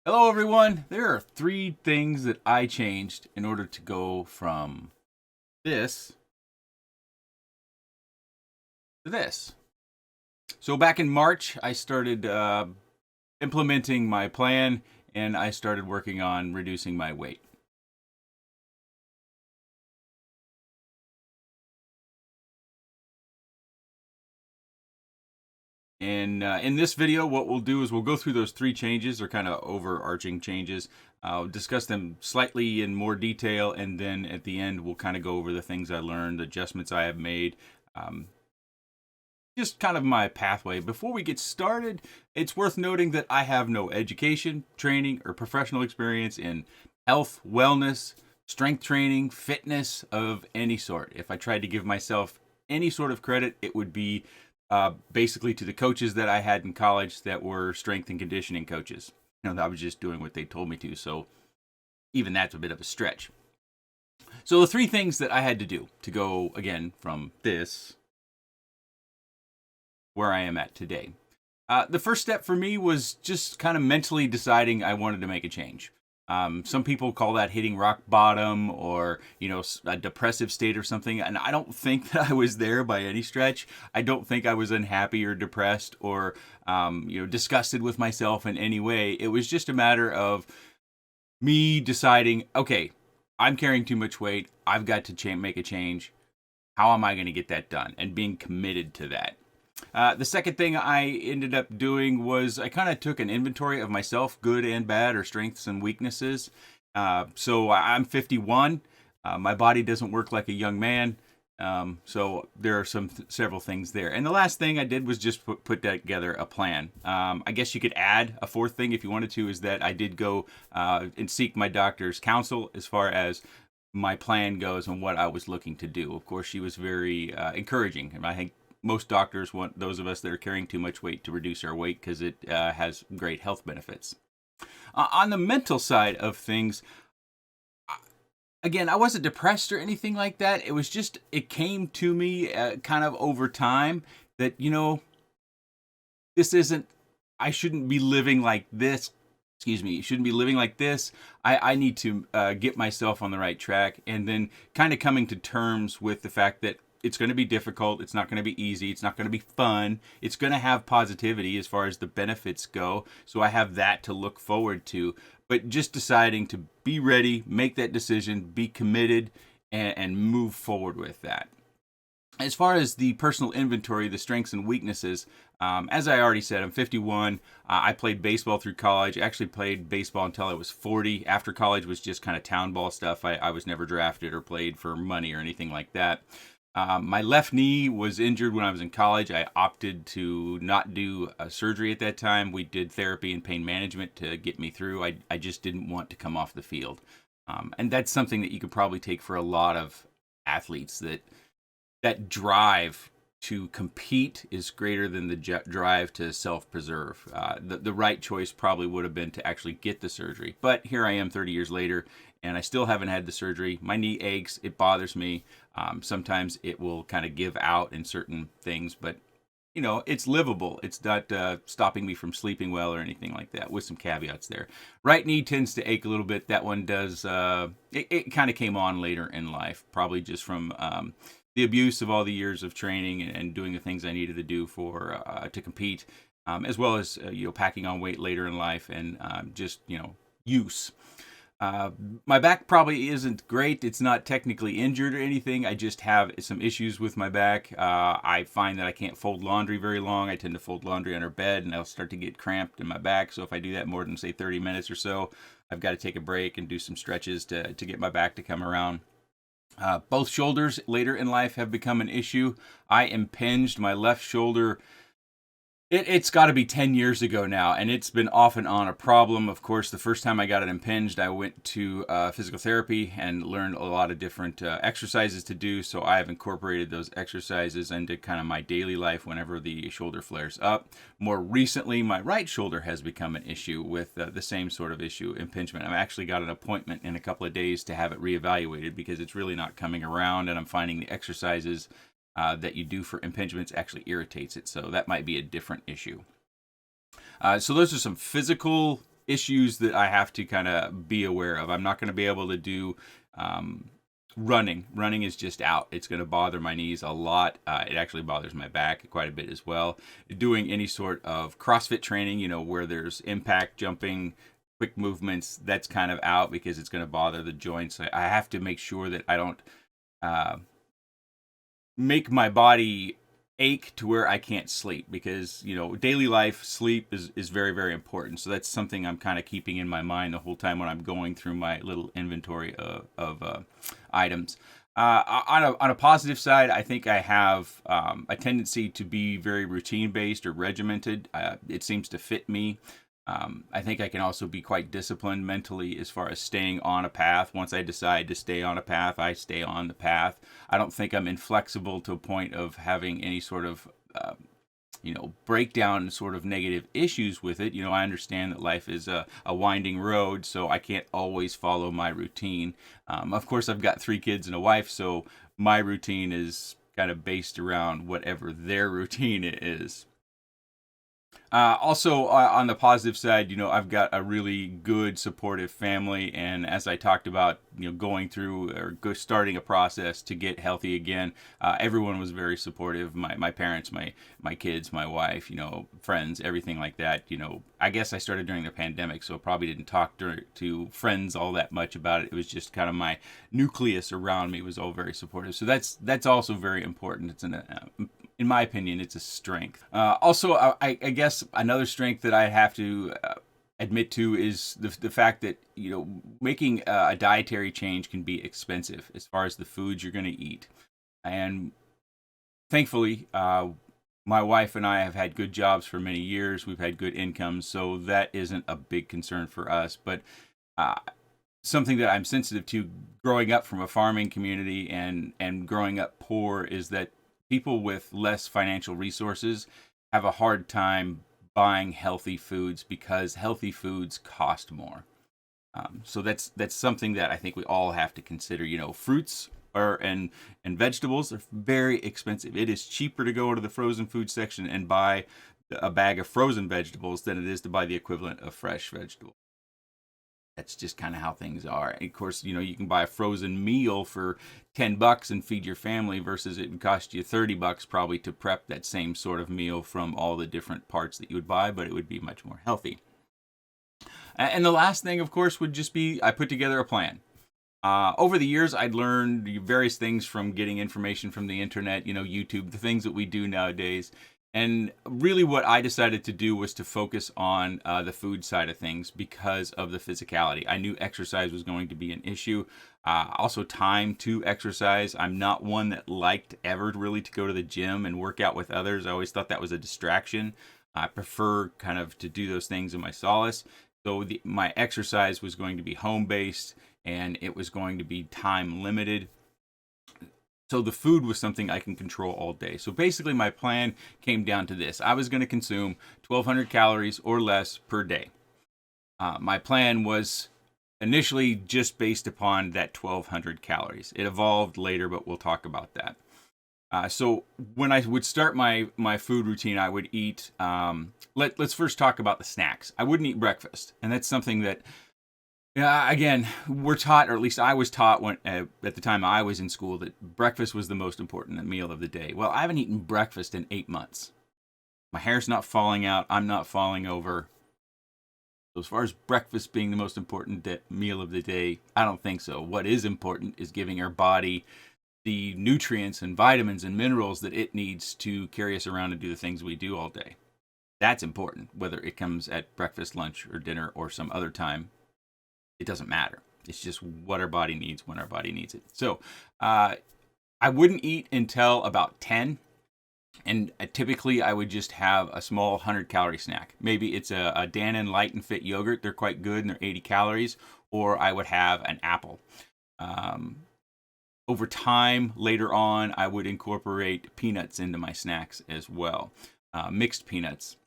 Hello, everyone. There are three things that I changed in order to go from this to this. So, back in March, I started implementing my plan and I started working on reducing my weight. And in this video, what we'll do is we'll go through those three changes. They're kind of overarching changes. I'll discuss them slightly in more detail, and then at the end, we'll kind of go over the things I learned, adjustments I have made, just kind of my pathway. Before we get started, it's worth noting that I have no education, training, or professional experience in health, wellness, strength training, fitness of any sort. If I tried to give myself any sort of credit, it would be basically to the coaches that I had in college that were strength and conditioning coaches. I was just doing what they told me to, so even that's a bit of a stretch. So the three things that I had to do to go, again, from this where I am at today. The first step for me was just kind of mentally deciding I wanted to make a change. Some people call that hitting rock bottom or, a depressive state or something. And I don't think that I was there by any stretch. I don't think I was unhappy or depressed or, disgusted with myself in any way. It was just a matter of me deciding, okay, I'm carrying too much weight. I've got to make a change. How am I going to get that done? And being committed to that. The second thing I ended up doing was I kind of took an inventory of myself, good and bad, or strengths and weaknesses. So I'm 51. My body doesn't work like a young man. So there are several things there. And the last thing I did was just put together a plan. I guess you could add a fourth thing if you wanted to, is that I did go and seek my doctor's counsel as far as my plan goes and what I was looking to do. Of course, she was very encouraging. And I think most doctors want those of us that are carrying too much weight to reduce our weight because it has great health benefits. On the mental side of things, again, I wasn't depressed or anything like that. It was just, it came to me kind of over time that, this isn't, I shouldn't be living like this. Excuse me, shouldn't be living like this. I need to get myself on the right track, and then kind of coming to terms with the fact that it's going to be difficult. It's not going to be easy. It's not going to be fun. It's going to have positivity as far as the benefits go. So I have that to look forward to. But just deciding to be ready, make that decision, be committed, and move forward with that. As far as the personal inventory, the strengths and weaknesses, as I already said, I'm 51. I played baseball through college. Actually played baseball until I was 40. After college was just kind of town ball stuff. I was never drafted or played for money or anything like that. My left knee was injured when I was in college. I opted to not do surgery at that time. We did therapy and pain management to get me through. I just didn't want to come off the field. And that's something that you could probably take for a lot of athletes, that drive to compete is greater than the drive to self-preserve. The right choice probably would have been to actually get the surgery. But here I am 30 years later, and I still haven't had the surgery. My knee aches. It bothers me. Sometimes it will kind of give out in certain things, but it's livable. It's not stopping me from sleeping well or anything like that, with some caveats there. Right knee tends to ache a little bit. That one does. It kind of came on later in life, probably just from the abuse of all the years of training and doing the things I needed to do to compete, as well as packing on weight later in life and just use. My back probably isn't great. It's not technically injured or anything. I just have some issues with my back. I find that I can't fold laundry very long. I tend to fold laundry under bed, and I'll start to get cramped in my back. So if I do that more than, say, 30 minutes or so, I've got to take a break and do some stretches to get my back to come around. Both shoulders later in life have become an issue. I impinged my left shoulder. It's got to be 10 years ago now, and it's been off and on a problem. Of course, the first time I got it impinged, I went to physical therapy and learned a lot of different exercises to do. So I have incorporated those exercises into kind of my daily life whenever the shoulder flares up. More recently, my right shoulder has become an issue with the same sort of issue, impingement. I've actually got an appointment in a couple of days to have it reevaluated because it's really not coming around, and I'm finding the exercises that you do for impingements actually irritates it. So that might be a different issue. So those are some physical issues that I have to kind of be aware of. I'm not going to be able to do running. Running is just out. It's going to bother my knees a lot. It actually bothers my back quite a bit as well. Doing any sort of CrossFit training, where there's impact, jumping, quick movements, that's kind of out because it's going to bother the joints. I have to make sure that I don't make my body ache to where I can't sleep, because daily life sleep is very, very important. So that's something I'm kind of keeping in my mind the whole time when I'm going through my little inventory of items. On a positive side, I think I have a tendency to be very routine based or regimented. It seems to fit me. I think I can also be quite disciplined mentally as far as staying on a path. Once I decide to stay on a path, I stay on the path. I don't think I'm inflexible to a point of having any sort of, breakdown, sort of negative issues with it. I understand that life is a winding road, so I can't always follow my routine. Of course, I've got 3 kids and a wife, so my routine is kind of based around whatever their routine is. Also, on the positive side, I've got a really good supportive family, and as I talked about, going through or starting a process to get healthy again, everyone was very supportive. My parents, my kids, my wife, friends, everything like that. I guess I started during the pandemic, so I probably didn't talk to friends all that much about it. It was just kind of my nucleus around me was all very supportive. So that's also very important. It's in my opinion, it's a strength. Also, I guess another strength that I have to admit to is the fact that making a dietary change can be expensive as far as the foods you're going to eat. And thankfully, my wife and I have had good jobs for many years. We've had good incomes, so that isn't a big concern for us. But something that I'm sensitive to growing up from a farming community and growing up poor is that people with less financial resources have a hard time buying healthy foods because healthy foods cost more. So that's something that I think we all have to consider. Fruits and vegetables are very expensive. It is cheaper to go to the frozen food section and buy a bag of frozen vegetables than it is to buy the equivalent of fresh vegetables. That's just kind of how things are. And of course, you can buy a frozen meal for $10 and feed your family versus it would cost you $30 probably to prep that same sort of meal from all the different parts that you would buy, but it would be much more healthy. And the last thing, of course, would just be I put together a plan. Over the years, I'd learned various things from getting information from the internet, YouTube, the things that we do nowadays. And really what I decided to do was to focus on the food side of things because of the physicality. I knew exercise was going to be an issue. Also time to exercise. I'm not one that liked ever really to go to the gym and work out with others. I always thought that was a distraction. I prefer kind of to do those things in my solace. So my exercise was going to be home-based and it was going to be time limited. So the food was something I can control all day. So basically my plan came down to this. I was going to consume 1,200 calories or less per day. My plan was initially just based upon that 1,200 calories. It evolved later, but we'll talk about that. So when I would start my food routine, I would eat, let's first talk about the snacks. I wouldn't eat breakfast. And that's something that again, we're taught, or at least I was taught when at the time I was in school, that breakfast was the most important meal of the day. Well, I haven't eaten breakfast in 8 months. My hair's not falling out. I'm not falling over. So as far as breakfast being the most important meal of the day, I don't think so. What is important is giving our body the nutrients and vitamins and minerals that it needs to carry us around and do the things we do all day. That's important, whether it comes at breakfast, lunch, or dinner, or some other time. It doesn't matter. It's just what our body needs when our body needs it. So I wouldn't eat until about 10. And typically I would just have a small 100-calorie snack. Maybe it's a Dannon Light and Fit yogurt. They're quite good and they're 80 calories. Or I would have an apple. Over time, later on, I would incorporate peanuts into my snacks as well. Mixed peanuts.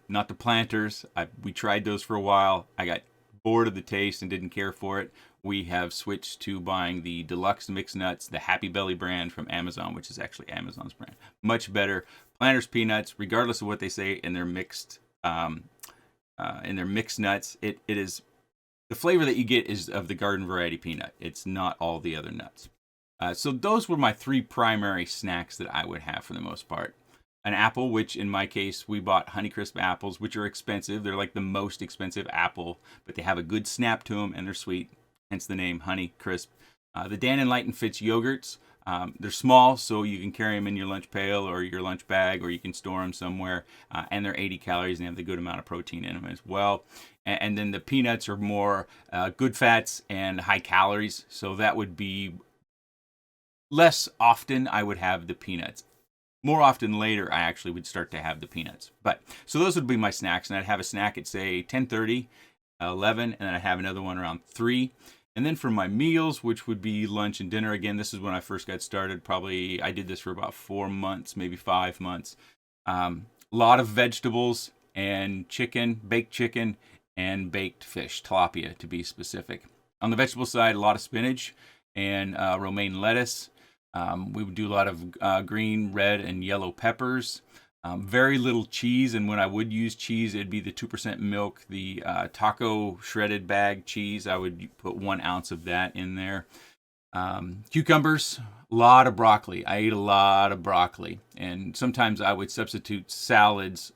Not the planters. We tried those for a while. I got bored of the taste and didn't care for it. We have switched to buying the deluxe mixed nuts, the Happy Belly brand from Amazon, which is actually Amazon's brand. Much better. Planters peanuts, regardless of what they say in their mixed and they're mixed nuts. It is the flavor that you get is of the garden variety peanut. It's not all the other nuts. So those were my three primary snacks that I would have for the most part. An apple, which in my case, we bought Honeycrisp apples, which are expensive. They're like the most expensive apple, but they have a good snap to them and they're sweet, hence the name Honeycrisp. The Dan and Lighten Fits yogurts. They're small, so you can carry them in your lunch pail or your lunch bag, or you can store them somewhere. And they're 80 calories and they have a good amount of protein in them as well. And then the peanuts are more good fats and high calories, so that would be less often I would have the peanuts. More often later, I actually would start to have the peanuts. But so those would be my snacks, and I'd have a snack at say 10:30, 11, and then I'd have another one around 3. And then for my meals, which would be lunch and dinner, again, this is when I first got started. Probably I did this for about 4 months, maybe 5 months. A lot of vegetables and chicken, and baked fish, tilapia to be specific. On the vegetable side, a lot of spinach and romaine lettuce. We would do a lot of green, red, and yellow peppers. Very little cheese, and when I would use cheese, it'd be the 2% milk, the taco shredded bag cheese. I would put 1 ounce of that in there. Cucumbers, a lot of broccoli. I ate a lot of broccoli, and sometimes I would substitute salads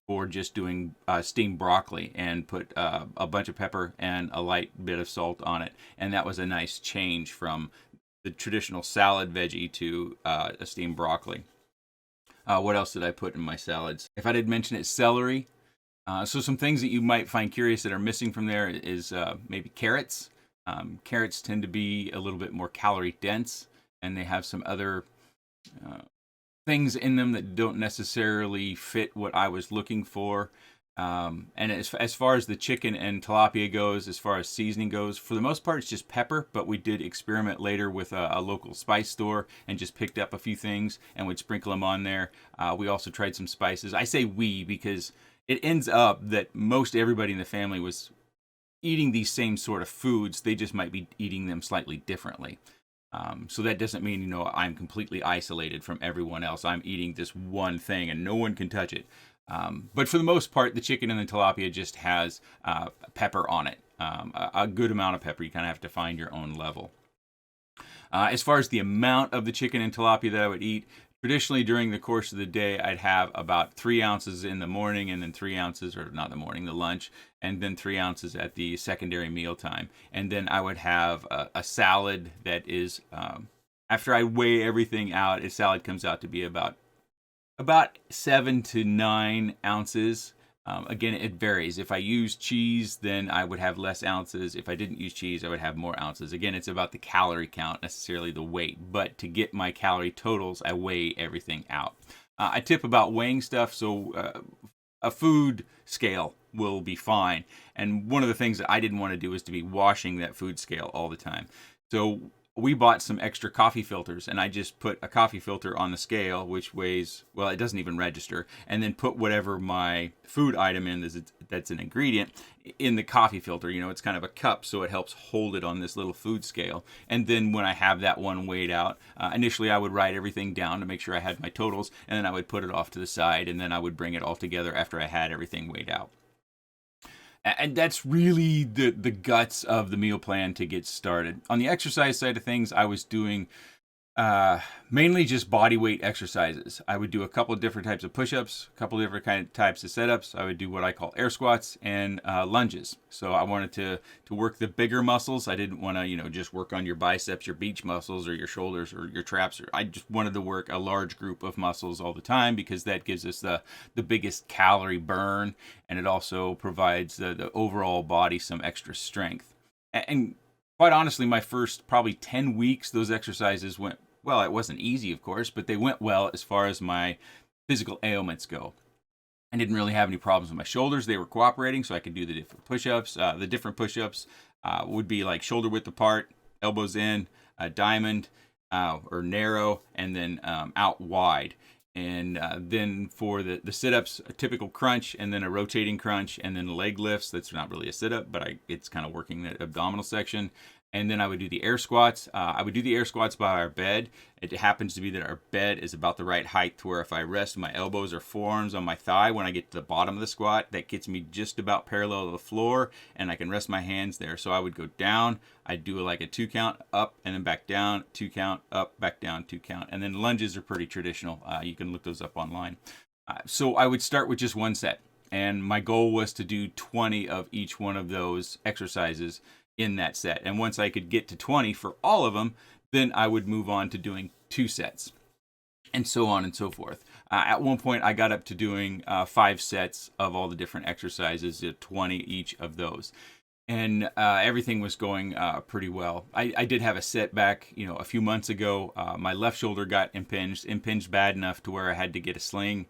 for just doing steamed broccoli and put a bunch of pepper and a light bit of salt on it, and that was a nice change from the traditional salad veggie to a steamed broccoli. What else did I put in my salads? If I did mention it, celery. So some things that you might find curious that are missing from there is maybe carrots. Carrots tend to be a little bit more calorie dense, and they have some other things in them that don't necessarily fit what I was looking for. And as far as the chicken and tilapia goes, as far as seasoning goes, for the most part, it's just pepper, but we did experiment later with a local spice store and just picked up a few things and would sprinkle them on there. We also tried some spices. I say we because it ends up that most everybody in the family was eating these same sort of foods. They just might be eating them slightly differently. So that doesn't mean, I'm completely isolated from everyone else. I'm eating this one thing and no one can touch it. But for the most part, the chicken and the tilapia just has pepper on it, a good amount of pepper. You kind of have to find your own level. As far as the amount of the chicken and tilapia that I would eat, traditionally during the course of the day, I'd have about 3 ounces in the morning and then 3 ounces, or not the morning, the lunch, and then 3 ounces at the secondary meal time. And then I would have a salad that is, after I weigh everything out, a salad comes out to be about 7 to 9 ounces. Again, it varies. If I use cheese, then I would have less ounces. If I didn't use cheese, I would have more ounces. Again, it's about the calorie count, necessarily the weight. But to get my calorie totals, I weigh everything out. I tip about weighing stuff, so a food scale will be fine. And one of the things that I didn't want to do is to be washing that food scale all the time. So we bought some extra coffee filters, and I just put a coffee filter on the scale, which weighs, well, it doesn't even register, and then put whatever my food item that's an ingredient in the coffee filter. It's kind of a cup, so it helps hold it on this little food scale. And then when I have that one weighed out, initially I would write everything down to make sure I had my totals, and then I would put it off to the side, and then I would bring it all together after I had everything weighed out. And that's really the guts of the meal plan to get started. On the exercise side of things, I was doing mainly just body weight exercises. I would do a couple of different types of push-ups, a couple of different types of setups. I would do what I call air squats and lunges. So I wanted to work the bigger muscles. I didn't want to, just work on your biceps, your beach muscles, or your shoulders, or your traps. I just wanted to work a large group of muscles all the time because that gives us the biggest calorie burn, and it also provides the overall body some extra strength. And quite honestly, my first probably 10 weeks, those exercises went well. It wasn't easy, of course, but they went well as far as my physical ailments go. I didn't really have any problems with my shoulders. They were cooperating, so I could do the different push-ups. The different push-ups would be like shoulder width apart, elbows in, diamond, or narrow, and then out wide. And then for the sit-ups, a typical crunch, and then a rotating crunch, and then leg lifts. That's not really a sit-up, but it's kind of working the abdominal section. And then I would do the air squats. I would do the air squats by our bed. It happens to be that our bed is about the right height to where if I rest my elbows or forearms on my thigh when I get to the bottom of the squat, that gets me just about parallel to the floor, and I can rest my hands there. So I would go down. I'd do like a 2 count, up, and then back down, 2 count, up, back down, 2 count. And then lunges are pretty traditional. You can look those up online. So I would start with just one set. And my goal was to do 20 of each one of those exercises in that set. And once I could get to 20 for all of them, then I would move on to doing 2 sets, and so on and so forth. At one point, I got up to doing 5 sets of all the different exercises, 20 each of those. And everything was going pretty well. I did have a setback, a few months ago. My left shoulder got impinged bad enough to where I had to get a sling,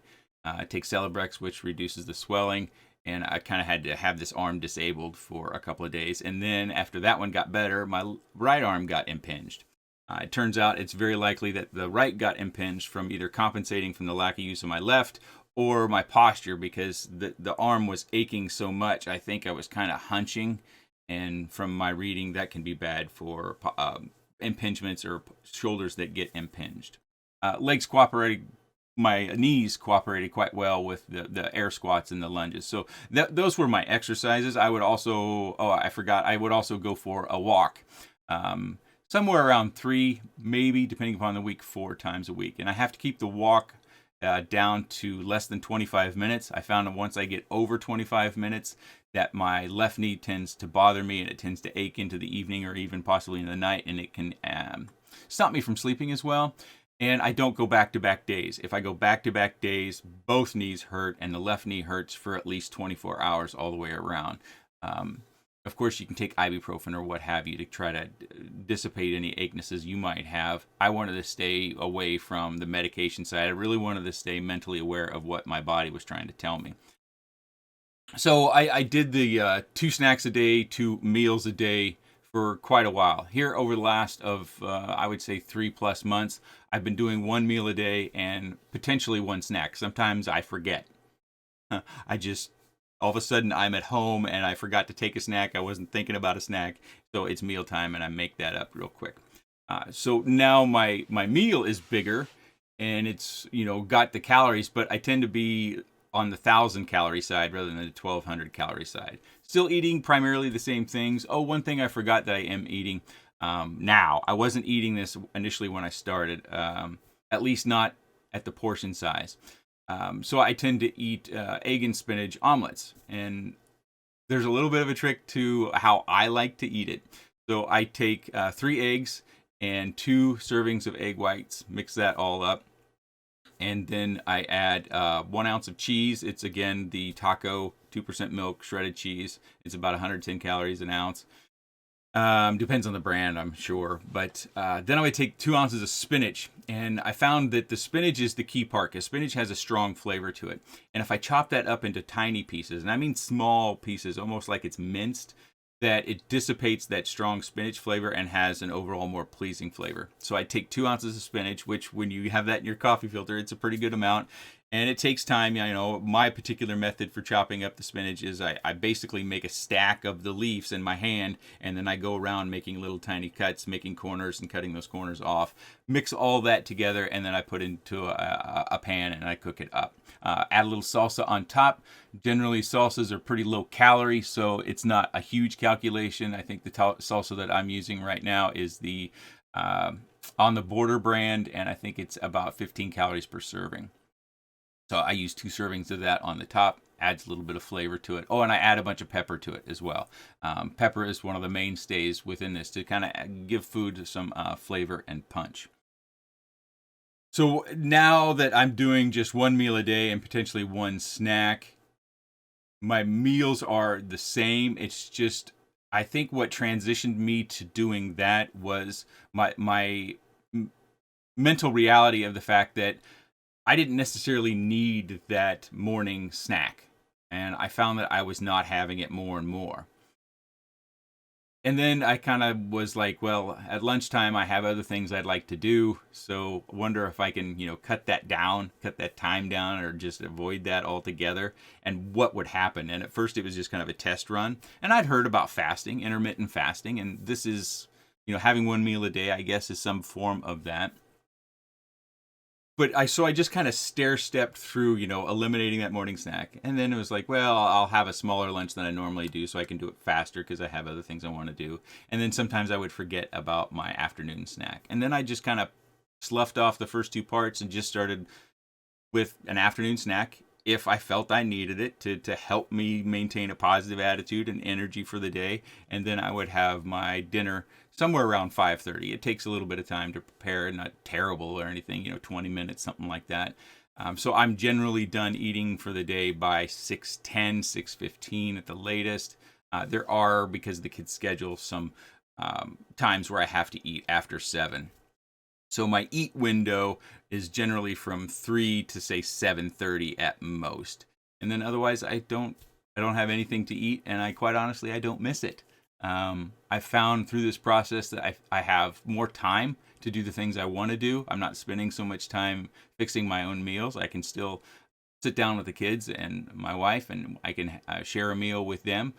take Celebrex, which reduces the swelling. And I kind of had to have this arm disabled for a couple of days. And then after that one got better, my right arm got impinged. It turns out it's very likely that the right got impinged from either compensating from the lack of use of my left or my posture, because the arm was aching so much. I think I was kind of hunching. And from my reading, that can be bad for impingements or shoulders that get impinged. Legs cooperated. My knees cooperated quite well with the air squats and the lunges. So those were my exercises. I would also, I would also go for a walk. Somewhere around 3, maybe, depending upon the week, 4 times a week. And I have to keep the walk down to less than 25 minutes. I found that once I get over 25 minutes, that my left knee tends to bother me, and it tends to ache into the evening or even possibly in the night, and it can stop me from sleeping as well. And I don't go back-to-back days. If I go back-to-back days, both knees hurt, and the left knee hurts for at least 24 hours all the way around. Of course, you can take ibuprofen or what have you to try to dissipate any achenesses you might have. I wanted to stay away from the medication side. I really wanted to stay mentally aware of what my body was trying to tell me. So I did the 2 snacks a day, 2 meals a day for quite a while. Here over the last of, I would say 3+ months, I've been doing 1 meal a day and potentially 1 snack. Sometimes I forget. I just, all of a sudden I'm at home and I forgot to take a snack. I wasn't thinking about a snack. So it's mealtime and I make that up real quick. So now my meal is bigger and it's, got the calories, but I tend to be on the 1,000 calorie side rather than the 1,200 calorie side. Still eating primarily the same things. Oh, one thing I forgot that I am eating now. I wasn't eating this initially when I started, at least not at the portion size. So I tend to eat egg and spinach omelets. And there's a little bit of a trick to how I like to eat it. So I take 3 eggs and 2 servings of egg whites, mix that all up. And then I add 1 ounce of cheese. It's, again, the Taco 2% milk shredded cheese. It's about 110 calories an ounce. Depends on the brand, I'm sure. But then I would take 2 ounces of spinach. And I found that the spinach is the key part, because spinach has a strong flavor to it. And if I chop that up into tiny pieces, and I mean small pieces, almost like it's minced, that it dissipates that strong spinach flavor and has an overall more pleasing flavor. So I take 2 ounces of spinach, which when you have that in your coffee filter, it's a pretty good amount. And it takes time. My particular method for chopping up the spinach is I basically make a stack of the leaves in my hand, and then I go around making little tiny cuts, making corners and cutting those corners off. Mix all that together, and then I put into a pan and I cook it up. Add a little salsa on top. Generally, salsas are pretty low calorie, so it's not a huge calculation. I think the salsa that I'm using right now is the On the Border brand, and I think it's about 15 calories per serving. So I use 2 servings of that on the top, adds a little bit of flavor to it. Oh, and I add a bunch of pepper to it as well. Pepper is one of the mainstays within this to kind of give food some flavor and punch. So now that I'm doing just 1 meal a day and potentially 1 snack, my meals are the same. It's just, I think what transitioned me to doing that was my mental reality of the fact that I didn't necessarily need that morning snack. And I found that I was not having it more and more. And then I kind of was like, well, at lunchtime, I have other things I'd like to do. So I wonder if I can, cut that time down, or just avoid that altogether, and what would happen. And at first it was just kind of a test run. And I'd heard about fasting, intermittent fasting. And this is having one meal a day, I guess, is some form of that. But I just kind of stair stepped through, eliminating that morning snack. And then it was like, well, I'll have a smaller lunch than I normally do so I can do it faster because I have other things I want to do. And then sometimes I would forget about my afternoon snack. And then I just kind of sloughed off the first two parts and just started with an afternoon snack if I felt I needed it to help me maintain a positive attitude and energy for the day. And then I would have my dinner somewhere around 5:30. It takes a little bit of time to prepare, not terrible or anything, 20 minutes, something like that. So I'm generally done eating for the day by 6:10, 6:15 at the latest. There are, because of the kids' schedule, some times where I have to eat after 7. So my eat window is generally from 3 to say 7:30 at most. And then otherwise I don't have anything to eat, and I quite honestly I don't miss it. I found through this process that I have more time to do the things I want to do. I'm not spending so much time fixing my own meals. I can still sit down with the kids and my wife, and I can share a meal with them.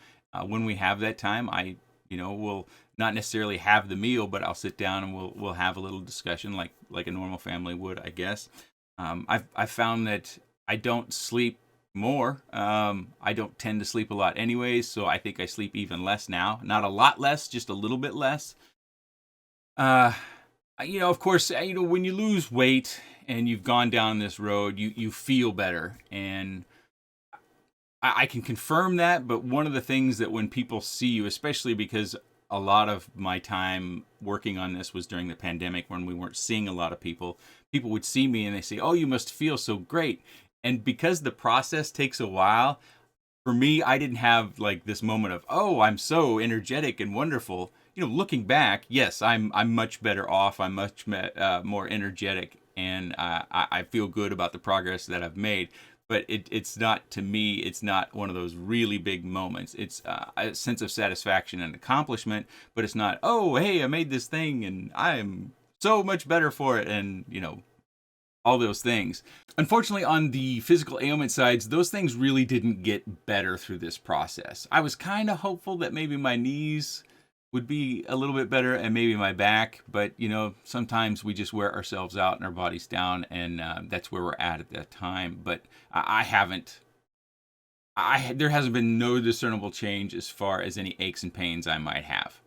When we have that time, I will not necessarily have the meal, but I'll sit down and we'll have a little discussion like a normal family would, I guess. I've found that I don't sleep more. I don't tend to sleep a lot anyways, so I think I sleep even less now. Not a lot less, just a little bit less. Of course, when you lose weight and you've gone down this road, you feel better, and I can confirm that. But one of the things that when people see you, especially because a lot of my time working on this was during the pandemic when we weren't seeing a lot of people would see me and they say, "Oh, you must feel so great." And because the process takes a while, for me, I didn't have like this moment of, "Oh, I'm so energetic and wonderful." Looking back, yes, I'm much better off. I'm much more energetic, and I feel good about the progress that I've made. But it's not, to me, it's not one of those really big moments. It's a sense of satisfaction and accomplishment, but it's not, "Oh, hey, I made this thing and I'm so much better for it," and all those things. Unfortunately, on the physical ailment sides, those things really didn't get better through this process. I was kind of hopeful that maybe my knees would be a little bit better and maybe my back, but sometimes we just wear ourselves out and our bodies down, and that's where we're at that time. But I haven't, there hasn't been no discernible change as far as any aches and pains I might have.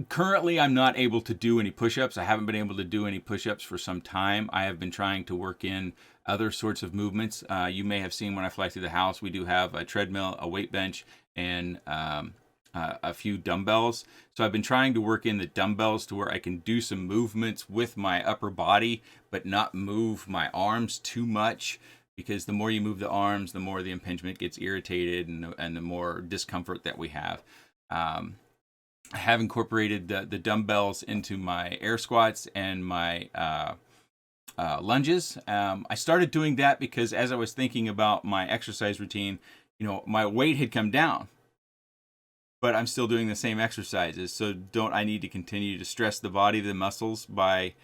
Currently, I'm not able to do any push-ups. I haven't been able to do any push-ups for some time. I have been trying to work in other sorts of movements. You may have seen when I fly through the house, we do have a treadmill, a weight bench, and a few dumbbells. So I've been trying to work in the dumbbells to where I can do some movements with my upper body, but not move my arms too much, because the more you move the arms, the more the impingement gets irritated and the more discomfort that we have. I have incorporated the dumbbells into my air squats and my lunges. I started doing that because as I was thinking about my exercise routine, my weight had come down, but I'm still doing the same exercises. So don't I need to continue to stress the body, the muscles, by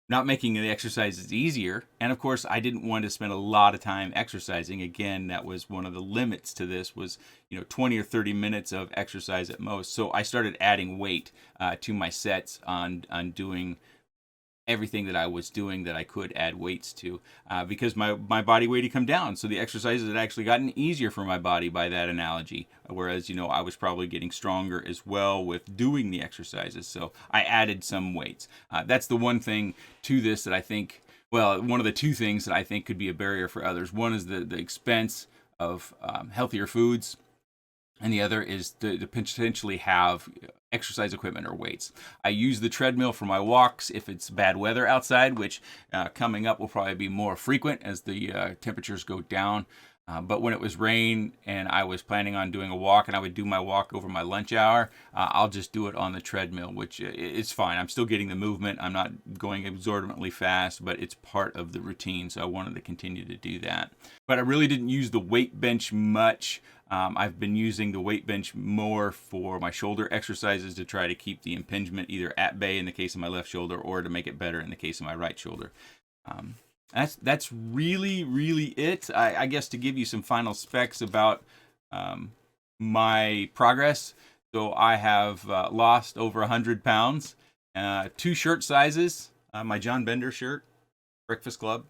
not making the exercises easier? And of course, I didn't want to spend a lot of time exercising. Again, that was one of the limits to this, was 20 or 30 minutes of exercise at most. So I started adding weight to my sets on doing everything that I was doing that I could add weights to, because my body weight had come down. So the exercises had actually gotten easier for my body by that analogy. Whereas, I was probably getting stronger as well with doing the exercises. So I added some weights. That's the one thing to this that I think, well, one of the two things that I think could be a barrier for others. One is the expense of healthier foods, and the other is to potentially have exercise equipment or weights. I use the treadmill for my walks if it's bad weather outside, which coming up will probably be more frequent as the temperatures go down. But when it was rain and I was planning on doing a walk and I would do my walk over my lunch hour, I'll just do it on the treadmill, which is fine. I'm still getting the movement. I'm not going exorbitantly fast, but it's part of the routine. So I wanted to continue to do that. But I really didn't use the weight bench much. I've been using the weight bench more for my shoulder exercises to try to keep the impingement either at bay in the case of my left shoulder or to make it better in the case of my right shoulder. That's really it. I guess to give you some final specs about my progress, So I have lost over 100 pounds. 2 shirt sizes, my John Bender shirt, Breakfast Club,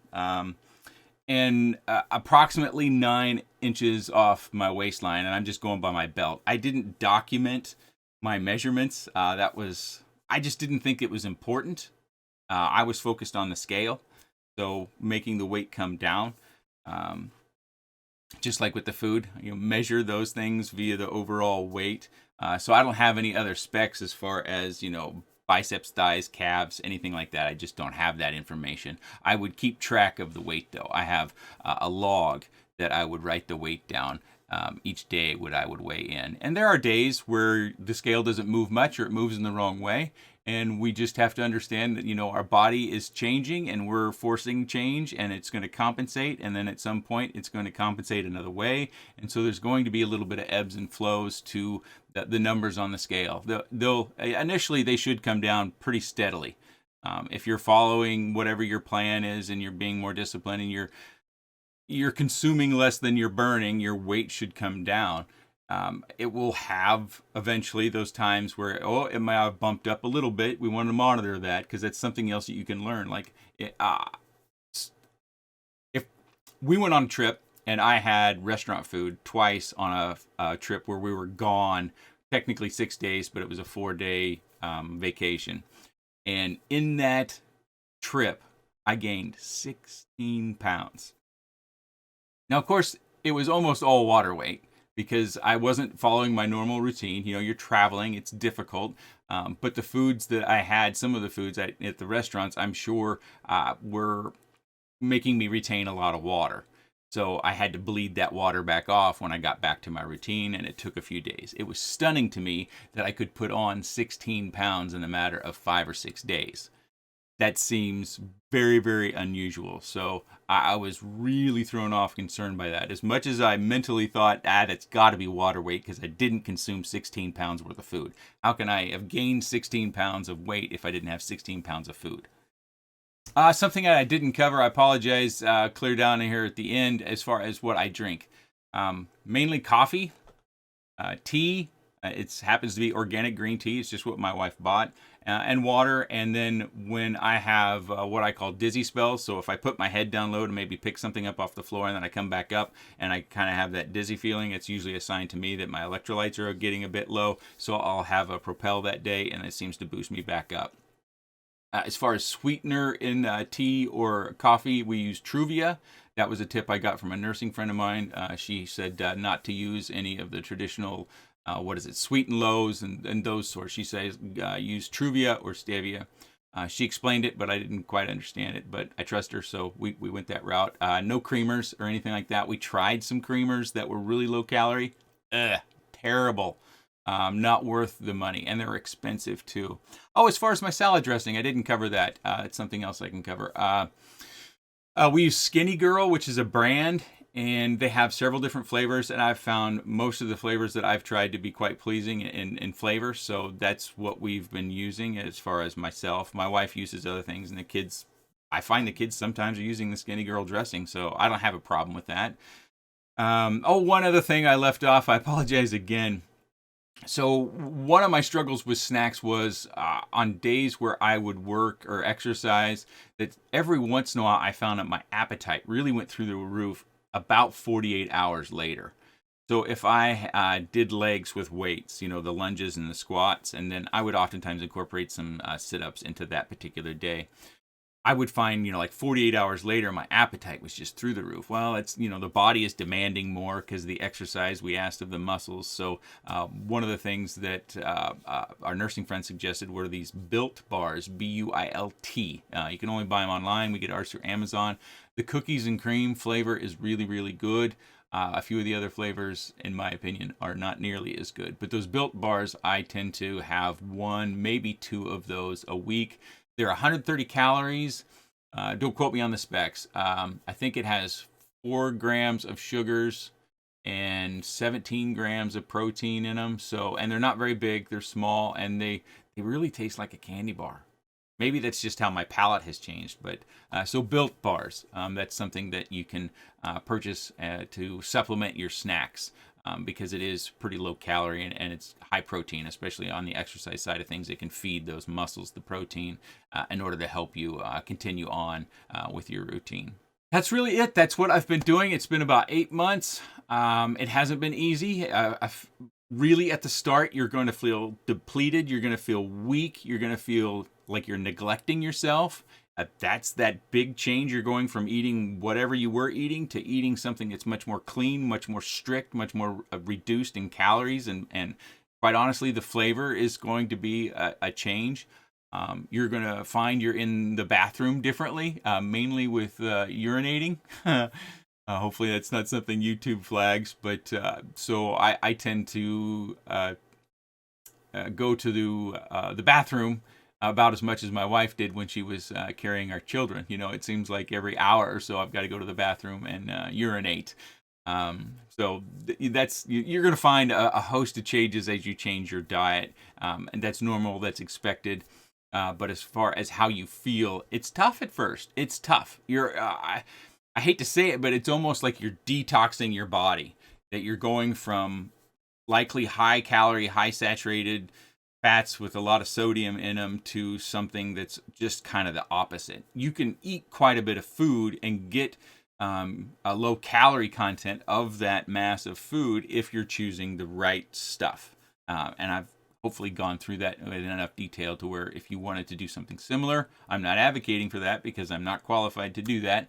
and approximately 9 inches off my waistline, and I'm just going by my belt. I didn't document my measurements. I just didn't think it was important. I was focused on the scale, so making the weight come down. Um, just like with the food, measure those things via the overall weight. So I don't have any other specs as far as, biceps, thighs, calves, anything like that. I just don't have that information. I would keep track of the weight though. I have a log that I would write the weight down each day what I would weigh in. And there are days where the scale doesn't move much or it moves in the wrong way. And we just have to understand that, our body is changing and we're forcing change and it's going to compensate. And then at some point it's going to compensate another way. And so there's going to be a little bit of ebbs and flows to the numbers on the scale. Initially, they should come down pretty steadily. If you're following whatever your plan is and you're being more disciplined and you're consuming less than you're burning, your weight should come down. It will have eventually those times where, it might have bumped up a little bit. We want to monitor that because that's something else that you can learn. Like, if we went on a trip and I had restaurant food twice on a trip where we were gone, technically 6 days, but it was a 4-day vacation. And in that trip, I gained 16 pounds. Now, of course, it was almost all water weight, because I wasn't following my normal routine. You're traveling, it's difficult. But the foods that I had, some of the foods at the restaurants, I'm sure were making me retain a lot of water. So I had to bleed that water back off when I got back to my routine, and it took a few days. It was stunning to me that I could put on 16 pounds in a matter of 5 or 6 days. That seems very, very unusual. So I was really thrown off, concerned by that. As much as I mentally thought, that's got to be water weight because I didn't consume 16 pounds worth of food. How can I have gained 16 pounds of weight if I didn't have 16 pounds of food? Something that I didn't cover, I apologize, clear down here at the end as far as what I drink. Mainly coffee, tea. It happens to be organic green tea. It's just what my wife bought. And water. And then when I have what I call dizzy spells, so if I put my head down low to maybe pick something up off the floor and then I come back up and I kind of have that dizzy feeling, it's usually a sign to me that my electrolytes are getting a bit low. So I'll have a Propel that day and it seems to boost me back up. As far as sweetener in tea or coffee, we use Truvia. That was a tip I got from a nursing friend of mine. She said not to use any of the traditional sweet and lows and those sorts. She says use Truvia or Stevia. She explained it, but I didn't quite understand it. But I trust her, so we went that route. No creamers or anything like that. We tried some creamers that were really low calorie. Terrible. Not worth the money, and they're expensive too. As far as my salad dressing, I didn't cover that. It's something else I can cover. We use Skinny Girl, which is a brand, and they have several different flavors, and I've found most of the flavors that I've tried to be quite pleasing in flavor, so that's what we've been using as far as myself. My wife uses other things, and I find the kids sometimes are using the Skinny Girl dressing, so I don't have a problem with that. One other thing I left off, I apologize again. So one of my struggles with snacks was on days where I would work or exercise, that every once in a while I found that my appetite really went through the roof about 48 hours later. So if I did legs with weights, the lunges and the squats, and then I would oftentimes incorporate some sit-ups into that particular day, I would find, like 48 hours later, my appetite was just through the roof. Well, it's, the body is demanding more because of the exercise we asked of the muscles. So one of the things that our nursing friend suggested were these Built bars, Built. You can only buy them online. We get ours through Amazon. The cookies and cream flavor is really, really good. A few of the other flavors, in my opinion, are not nearly as good. But those Built bars, I tend to have 1, maybe 2 of those a week. They're 130 calories. Don't quote me on the specs. I think it has 4 grams of sugars and 17 grams of protein in them. And they're not very big. They're small, and they really taste like a candy bar. Maybe that's just how my palate has changed. But so Built bars, that's something that you can purchase to supplement your snacks. because it is pretty low calorie and it's high protein, especially on the exercise side of things. It can feed those muscles the protein in order to help you continue on with your routine. That's really it. That's what I've been doing. It's been about 8 months. It hasn't been easy. Really, at the start, you're going to feel depleted. You're going to feel weak. You're going to feel like you're neglecting yourself. That's that big change. You're going from eating whatever you were eating to eating something that's much more clean, much more strict, much more reduced in calories. And quite honestly, the flavor is going to be a change. You're going to find you're in the bathroom differently, mainly with urinating. Hopefully that's not something YouTube flags, but so I tend to go to the bathroom about as much as my wife did when she was carrying our children. You know, it seems like every hour or so I've got to go to the bathroom and urinate. So that's, you're going to find a host of changes as you change your diet, and that's normal, that's expected. But as far as how you feel, it's tough at first. It's tough. I hate to say it, but it's almost like you're detoxing your body, that you're going from likely high calorie, high saturated fats with a lot of sodium in them to something that's just kind of the opposite. You can eat quite a bit of food and get a low calorie content of that mass of food if you're choosing the right stuff. And I've hopefully gone through that in enough detail to where if you wanted to do something similar, I'm not advocating for that because I'm not qualified to do that,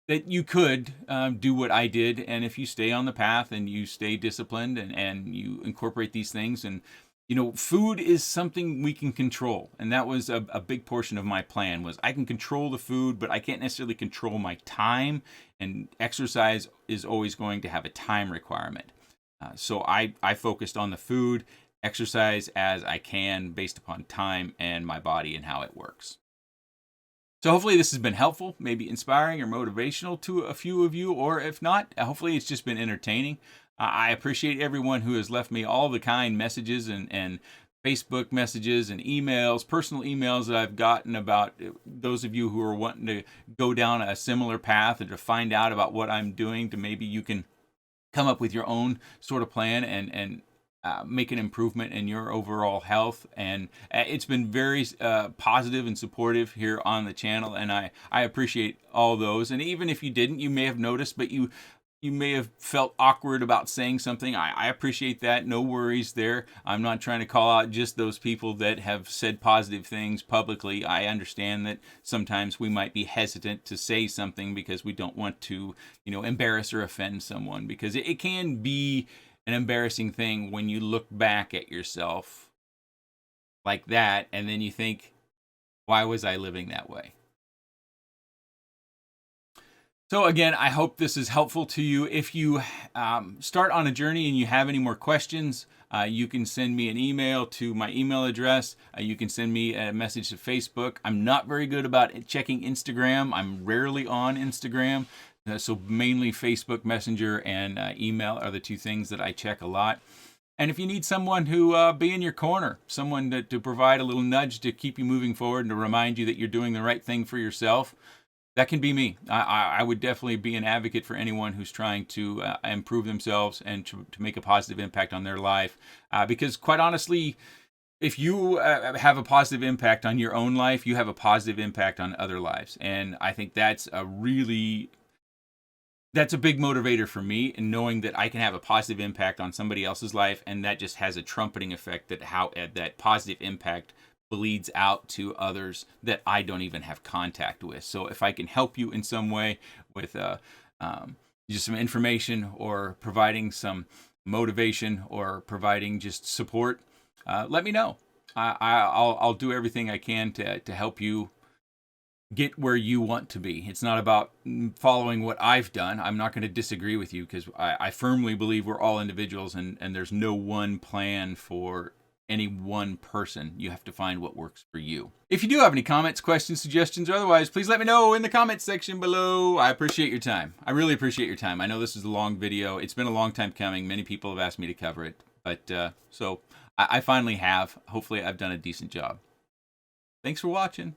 that you could do what I did. And if you stay on the path and you stay disciplined and you incorporate these things, and you know, food is something we can control. And that was a big portion of my plan, was I can control the food, but I can't necessarily control my time. And exercise is always going to have a time requirement. So I focused on the food, exercise as I can based upon time and my body and how it works. So hopefully this has been helpful, maybe inspiring or motivational to a few of you, or if not, hopefully it's just been entertaining. I appreciate everyone who has left me all the kind messages and Facebook messages and emails, personal emails that I've gotten about those of you who are wanting to go down a similar path and to find out about what I'm doing, to maybe you can come up with your own sort of plan and make an improvement in your overall health. And it's been very positive and supportive here on the channel, and I appreciate all those. And even if you didn't, you may have noticed, but you may have felt awkward about saying something. I appreciate that. No worries there. I'm not trying to call out just those people that have said positive things publicly. I understand that sometimes we might be hesitant to say something because we don't want to, you know, embarrass or offend someone, because it can be an embarrassing thing when you look back at yourself like that and then you think, why was I living that way? So again, I hope this is helpful to you. If you start on a journey and you have any more questions, you can send me an email to my email address. You can send me a message to Facebook. I'm not very good about checking Instagram. I'm rarely on Instagram. So mainly Facebook Messenger and email are the two things that I check a lot. And if you need someone who be in your corner, someone to provide a little nudge to keep you moving forward and to remind you that you're doing the right thing for yourself, that can be me. I would definitely be an advocate for anyone who's trying to improve themselves and to make a positive impact on their life. Because quite honestly, if you have a positive impact on your own life, you have a positive impact on other lives. And I think that's a big motivator for me, in knowing that I can have a positive impact on somebody else's life, and that just has a trumpeting effect, that that positive impact bleeds out to others that I don't even have contact with. So if I can help you in some way with just some information, or providing some motivation, or providing just support, let me know. I'll do everything I can to help you get where you want to be. It's not about following what I've done. I'm not going to disagree with you, because I firmly believe we're all individuals, and there's no one plan for any one person. You have to find what works for you. If you do have any comments, questions, suggestions, or otherwise, please let me know in the comments section below. I appreciate your time. I really appreciate your time. I know this is a long video. It's been a long time coming. Many people have asked me to cover it, but so I finally have. Hopefully I've done a decent job. Thanks for watching.